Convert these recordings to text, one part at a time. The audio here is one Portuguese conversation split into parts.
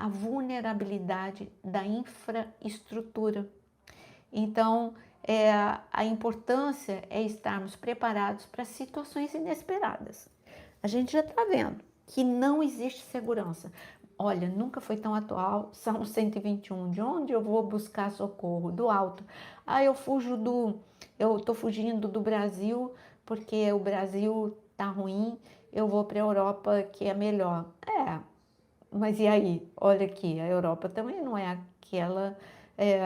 a vulnerabilidade da infraestrutura. Então, a importância é estarmos preparados para situações inesperadas. A gente já está vendo que não existe segurança. Olha, nunca foi tão atual, Salmo 121, de onde eu vou buscar socorro? Do alto. Ah, eu estou fugindo do Brasil porque o Brasil tá ruim, eu vou para a Europa que é melhor. Mas e aí? Olha aqui, a Europa também não é aquela é,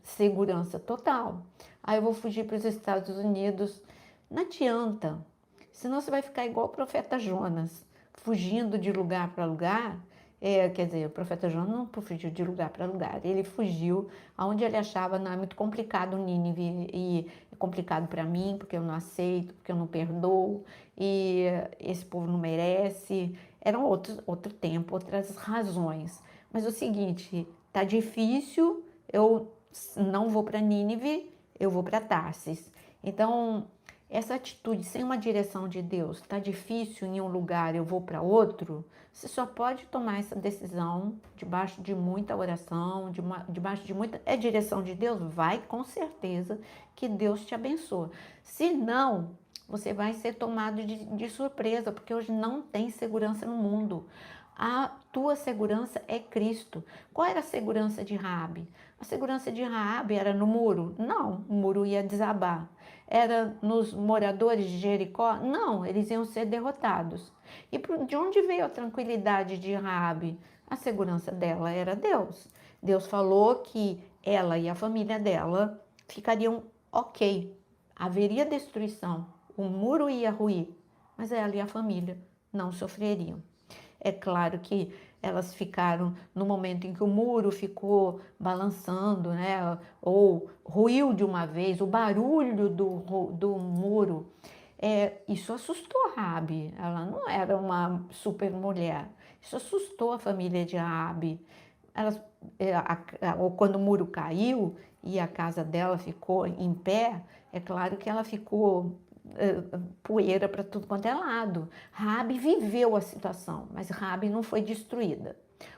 segurança total. Aí eu vou fugir para os Estados Unidos. Não adianta, senão você vai ficar igual o profeta Jonas, fugindo de lugar para lugar. Quer dizer, o profeta Jonas não fugiu de lugar para lugar, ele fugiu aonde ele achava não é muito complicado Nínive e é complicado para mim porque eu não aceito, porque eu não perdoo e esse povo não merece. Eram outro tempo, outras razões. Mas é o seguinte, tá difícil, eu não vou para Nínive, eu vou para Tarsis. Então, essa atitude sem uma direção de Deus, tá difícil em um lugar, eu vou para outro, você só pode tomar essa decisão debaixo de muita oração, debaixo de muita. É direção de Deus? Vai com certeza que Deus te abençoa. Se não, você vai ser tomado de surpresa, porque hoje não tem segurança no mundo. A tua segurança é Cristo. Qual era a segurança de Raabe? A segurança de Raabe era no muro? Não, o muro ia desabar. Era nos moradores de Jericó? Não, eles iam ser derrotados. E de onde veio a tranquilidade de Raabe? A segurança dela era Deus. Deus falou que ela e a família dela ficariam ok. Haveria destruição, o muro ia ruir, mas ela e a família não sofreriam. É claro que elas ficaram no momento em que o muro ficou balançando, né? Ou ruiu de uma vez, o barulho do muro. Isso assustou Raabe. Ela não era uma super mulher. Isso assustou a família de Raabe. Elas, ou quando o muro caiu e a casa dela ficou em pé, é claro que ela ficou poeira para tudo quanto é lado. Raabe viveu a situação, mas Raabe não foi destruída.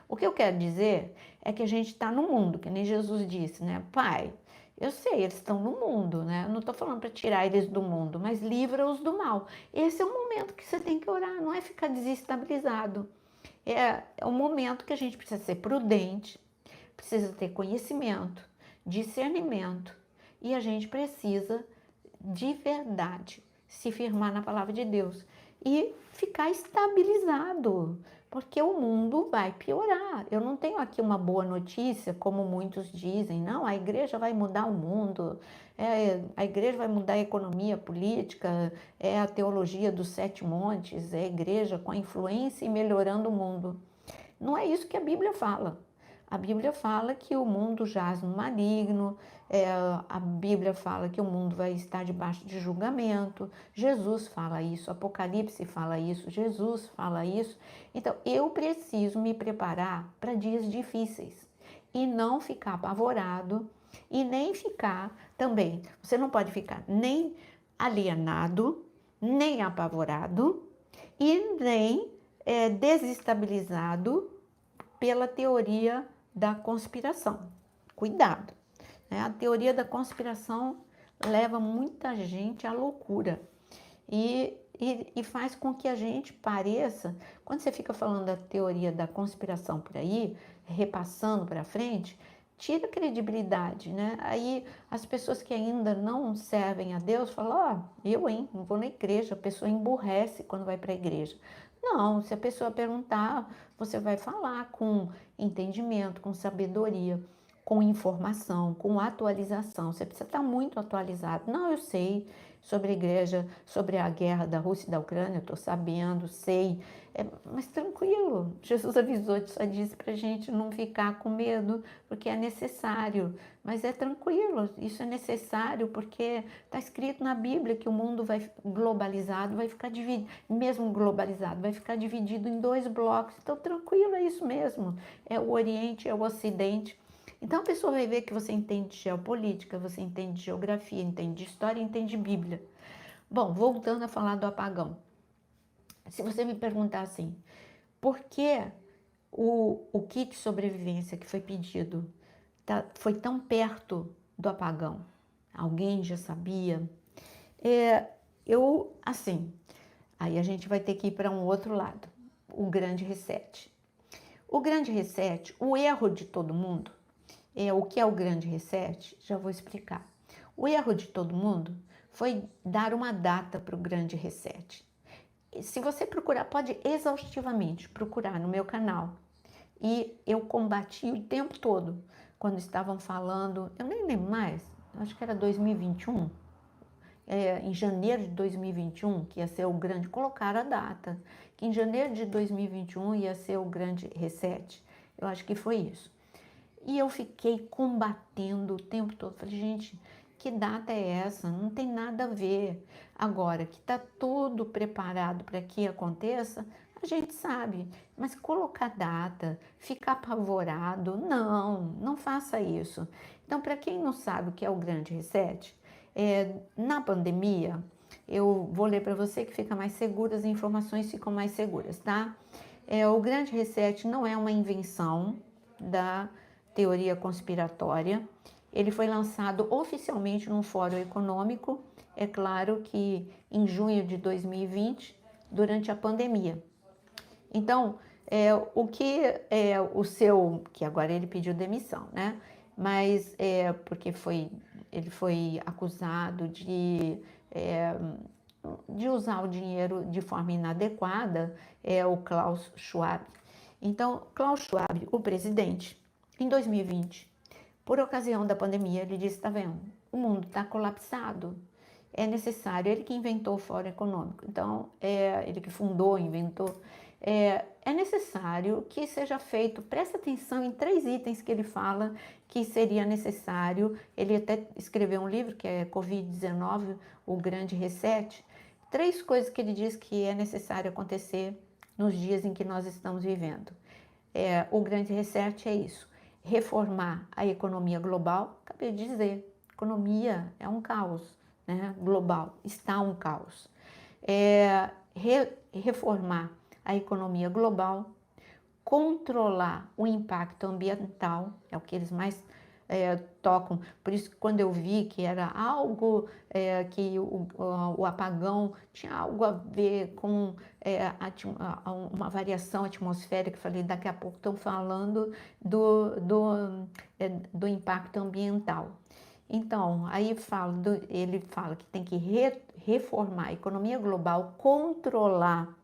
O que eu quero dizer é que a gente está no mundo, que nem Jesus disse, né? Pai, eu sei, eles estão no mundo, né? Eu não estou falando para tirar eles do mundo, mas livra-os do mal. Esse é o momento que você tem que orar, não é ficar desestabilizado. É o momento que a gente precisa ser prudente, precisa ter conhecimento, discernimento e a gente precisa de verdade se firmar na palavra de Deus e ficar estabilizado, porque o mundo vai piorar. Eu não tenho aqui uma boa notícia, como muitos dizem, não, a igreja vai mudar o mundo, a igreja vai mudar a economia, a política, é a teologia dos sete montes, é a igreja com a influência e melhorando o mundo. Não é isso que a Bíblia fala. A Bíblia fala que o mundo jaz no maligno, a Bíblia fala que o mundo vai estar debaixo de julgamento, Jesus fala isso, Apocalipse fala isso, Jesus fala isso. Então, eu preciso me preparar para dias difíceis e não ficar apavorado e nem ficar também. Você não pode ficar nem alienado, nem apavorado e nem desestabilizado pela teoria da conspiração. Cuidado, né? A teoria da conspiração leva muita gente à loucura e faz com que a gente pareça, quando você fica falando da teoria da conspiração por aí, repassando para frente, tira a credibilidade, né? Aí as pessoas que ainda não servem a Deus falam, não vou na igreja, a pessoa emburrece quando vai para a igreja. Não, se a pessoa perguntar, você vai falar com entendimento, com sabedoria, com informação, com atualização. Você precisa estar muito atualizado. Não, eu sei sobre a igreja, sobre a guerra da Rússia e da Ucrânia, eu estou sabendo, sei. Mas tranquilo, Jesus avisou, só disse para a gente não ficar com medo, porque é necessário. Mas é tranquilo, isso é necessário, porque está escrito na Bíblia que o mundo vai globalizado, vai ficar dividido, mesmo globalizado, vai ficar dividido em dois blocos. Então, tranquilo, é isso mesmo. É o Oriente, é o Ocidente. Então a pessoa vai ver que você entende de geopolítica, você entende de geografia, entende de história, entende de Bíblia. Bom, voltando a falar do apagão. Se você me perguntar assim, por que o kit sobrevivência que foi pedido foi tão perto do apagão? Alguém já sabia? Assim, aí a gente vai ter que ir para um outro lado, o grande reset. O grande reset, o erro de todo mundo, o que é o grande reset? Já vou explicar. O erro de todo mundo foi dar uma data para o grande reset. Se você procurar, pode exaustivamente procurar no meu canal. E eu combati o tempo todo, quando estavam falando, eu nem lembro mais, acho que era 2021, em janeiro de 2021, que ia ser o grande, colocaram a data, que em janeiro de 2021 ia ser o grande reset. Eu acho que foi isso. E eu fiquei combatendo o tempo todo. Falei, gente, que data é essa? Não tem nada a ver. Agora que está tudo preparado para que aconteça, a gente sabe. Mas colocar data, ficar apavorado, não faça isso. Então, para quem não sabe o que é o grande reset, na pandemia, eu vou ler para você que fica mais segura, as informações ficam mais seguras, tá? O grande reset não é uma invenção da teoria conspiratória. Ele foi lançado oficialmente num fórum econômico, é claro que em junho de 2020, durante a pandemia. Então, o que é o seu, que agora ele pediu demissão, né? Mas porque ele foi acusado de usar o dinheiro de forma inadequada, o Klaus Schwab. Então, Klaus Schwab, o presidente, em 2020, por ocasião da pandemia, ele disse, tá vendo, o mundo está colapsado, é necessário, ele que inventou o Fórum Econômico, então, ele que fundou, inventou, é necessário que seja feito, presta atenção em 3 itens que ele fala que seria necessário, ele até escreveu um livro que é Covid-19, o Grande Reset, 3 coisas que ele diz que é necessário acontecer nos dias em que nós estamos vivendo. O grande reset é isso, reformar a economia global. Acabei de dizer, economia é um caos, né? Global, está um caos. Reformar a economia global, controlar o impacto ambiental, é o que eles mais tocam. Por isso, quando eu vi que era algo que o apagão tinha algo a ver com uma variação atmosférica, falei, daqui a pouco estão falando do impacto ambiental. Então, aí ele fala que tem que reformar a economia global, controlar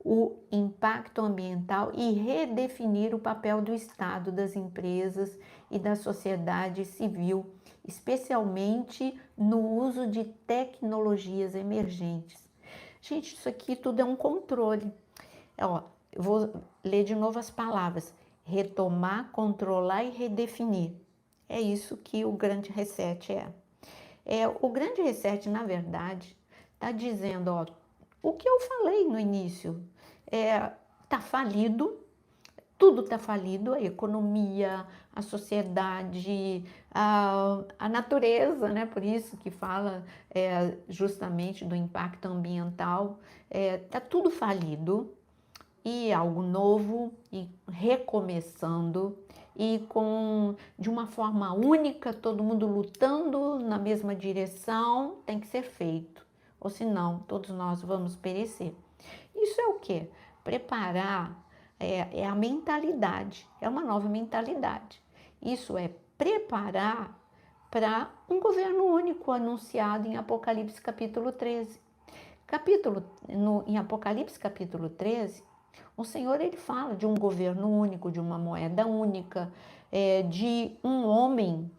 o impacto ambiental e redefinir o papel do Estado, das empresas e da sociedade civil, especialmente no uso de tecnologias emergentes. Gente, isso aqui tudo é um controle. Eu vou ler de novo as palavras: retomar, controlar e redefinir. É isso que o grande reset é. O grande reset, na verdade, está dizendo, o que eu falei no início, tá falido, tudo está falido, a economia, a sociedade, a natureza, né? Por isso que fala justamente do impacto ambiental, tá tudo falido e algo novo e recomeçando e de uma forma única, todo mundo lutando na mesma direção, tem que ser feito, ou senão todos nós vamos perecer. Isso é o quê? Preparar, é a mentalidade, é uma nova mentalidade. Isso é preparar para um governo único anunciado em Apocalipse capítulo 13. Em Apocalipse capítulo 13, o Senhor ele fala de um governo único, de uma moeda única, de um homem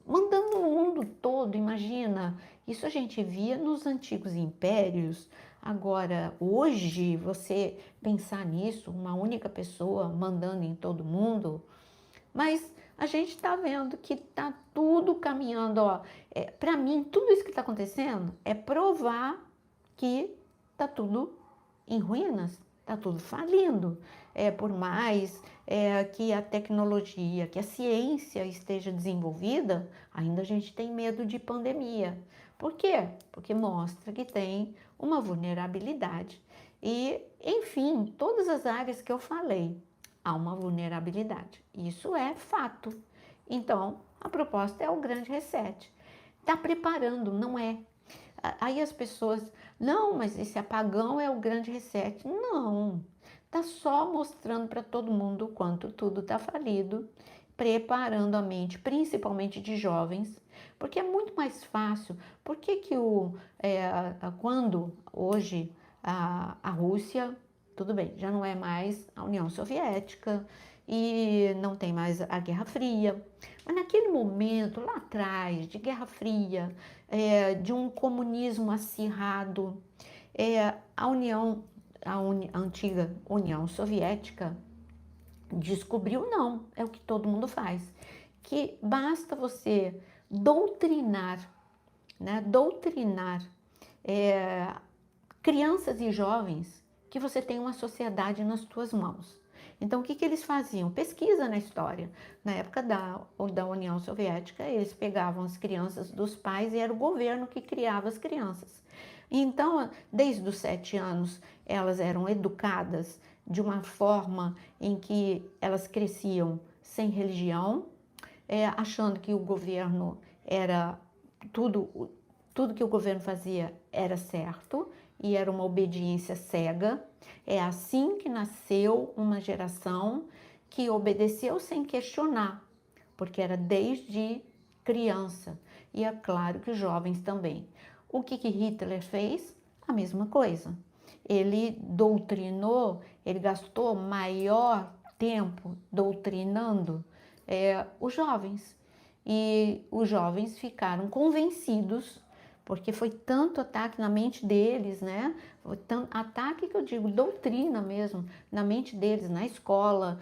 mandando no mundo todo, imagina. Isso a gente via nos antigos impérios. Agora, hoje, você pensar nisso, uma única pessoa mandando em todo mundo, mas a gente está vendo que está tudo caminhando. Para mim, tudo isso que está acontecendo é provar que está tudo em ruínas, está tudo falindo. Por mais que a tecnologia, que a ciência esteja desenvolvida, ainda a gente tem medo de pandemia. Por quê? Porque mostra que tem uma vulnerabilidade. E, enfim, todas as áreas que eu falei, há uma vulnerabilidade. Isso é fato. Então, a proposta é o grande reset. Está preparando, não é? Aí as pessoas, não, mas esse apagão é o grande reset. Não, está só mostrando para todo mundo o quanto tudo está falido, preparando a mente, principalmente de jovens, porque é muito mais fácil. Por que que quando hoje a Rússia, tudo bem, já não é mais a União Soviética e não tem mais a Guerra Fria, mas naquele momento, lá atrás, de Guerra Fria, de um comunismo acirrado, a antiga União Soviética descobriu, não, é o que todo mundo faz, que basta você doutrinar, né, doutrinar crianças e jovens que você tem uma sociedade nas suas mãos. Então, o que que eles faziam? Pesquisa na história. Na época da União Soviética, eles pegavam as crianças dos pais e era o governo que criava as crianças. Então, desde os 7 anos, elas eram educadas de uma forma em que elas cresciam sem religião, achando que o governo era tudo que o governo fazia era certo e era uma obediência cega. É assim que nasceu uma geração que obedeceu sem questionar, porque era desde criança. E é claro que os jovens também. O que Hitler fez? A mesma coisa. Ele doutrinou, ele gastou maior tempo doutrinando os jovens. E os jovens ficaram convencidos, porque foi tanto ataque na mente deles, né? Foi tanto ataque que eu digo, doutrina mesmo, na mente deles, na escola,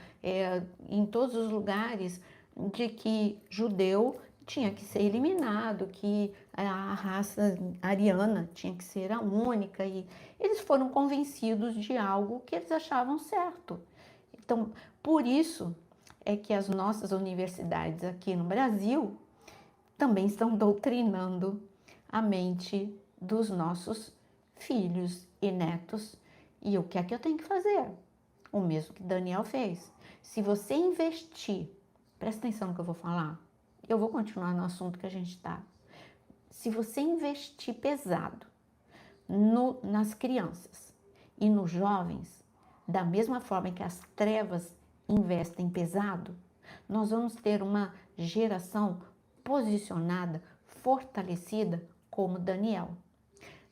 em todos os lugares, de que judeu tinha que ser eliminado, que a raça ariana tinha que ser a única, e eles foram convencidos de algo que eles achavam certo. Então, por isso é que as nossas universidades aqui no Brasil também estão doutrinando a mente dos nossos filhos e netos. E o que é que eu tenho que fazer? O mesmo que Daniel fez. Se você investir, presta atenção no que eu vou falar, eu vou continuar no assunto que a gente está. Se você investir pesado nas crianças e nos jovens, da mesma forma que as trevas investem pesado, nós vamos ter uma geração posicionada, fortalecida como Daniel.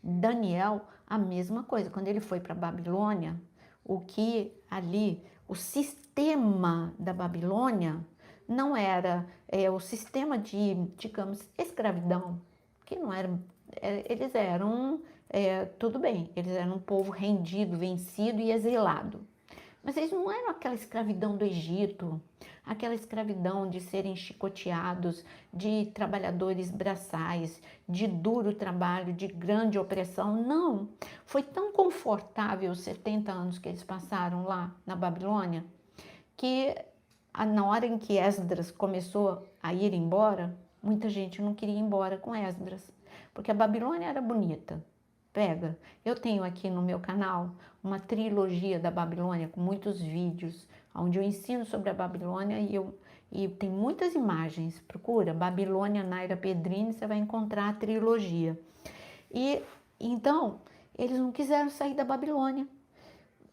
Daniel, a mesma coisa, quando ele foi para a Babilônia, o sistema da Babilônia não era o sistema de, digamos, escravidão, que não era, eles eram, tudo bem, eles eram um povo rendido, vencido e exilado. Mas eles não eram aquela escravidão do Egito, aquela escravidão de serem chicoteados, de trabalhadores braçais, de duro trabalho, de grande opressão. Não, foi tão confortável os 70 anos que eles passaram lá na Babilônia, que na hora em que Esdras começou a ir embora, muita gente não queria ir embora com Esdras, porque a Babilônia era bonita. Pega, eu tenho aqui no meu canal uma trilogia da Babilônia com muitos vídeos, onde eu ensino sobre a Babilônia e tem muitas imagens. Procura Babilônia Naira Pedrini, você vai encontrar a trilogia. E então, eles não quiseram sair da Babilônia.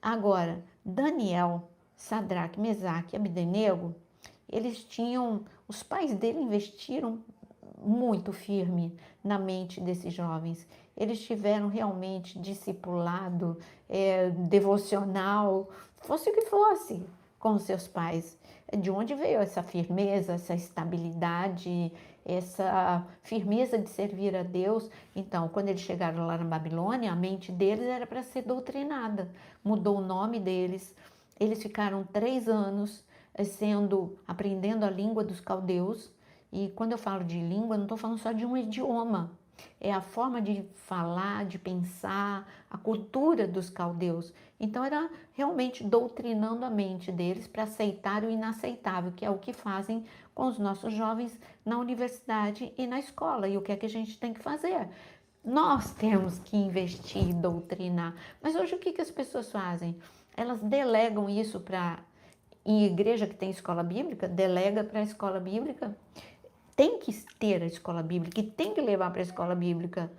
Agora, Daniel, Sadraque, Mesaque e Abdenego, os pais dele investiram muito firme na mente desses jovens. Eles tiveram realmente discipulado, devocional, fosse o que fosse, com seus pais. De onde veio essa firmeza, essa estabilidade, essa firmeza de servir a Deus? Então, quando eles chegaram lá na Babilônia, a mente deles era para ser doutrinada. Mudou o nome deles. Eles ficaram 3 anos aprendendo a língua dos caldeus. E quando eu falo de língua, não estou falando só de um idioma. É a forma de falar, de pensar, a cultura dos caldeus. Então era realmente doutrinando a mente deles para aceitar o inaceitável, que é o que fazem com os nossos jovens na universidade e na escola. E o que é que a gente tem que fazer? Nós temos que investir e doutrinar. Mas hoje o que as pessoas fazem? Elas delegam isso para em igreja que tem escola bíblica, delega para a escola bíblica. Tem que ter a escola bíblica e tem que levar para a escola bíblica,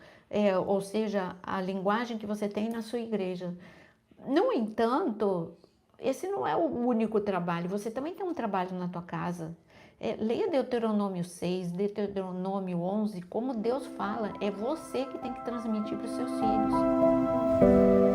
ou seja, a linguagem que você tem na sua igreja. No entanto, esse não é o único trabalho, você também tem um trabalho na tua casa. Leia Deuteronômio 6, Deuteronômio 11, como Deus fala, é você que tem que transmitir para os seus filhos.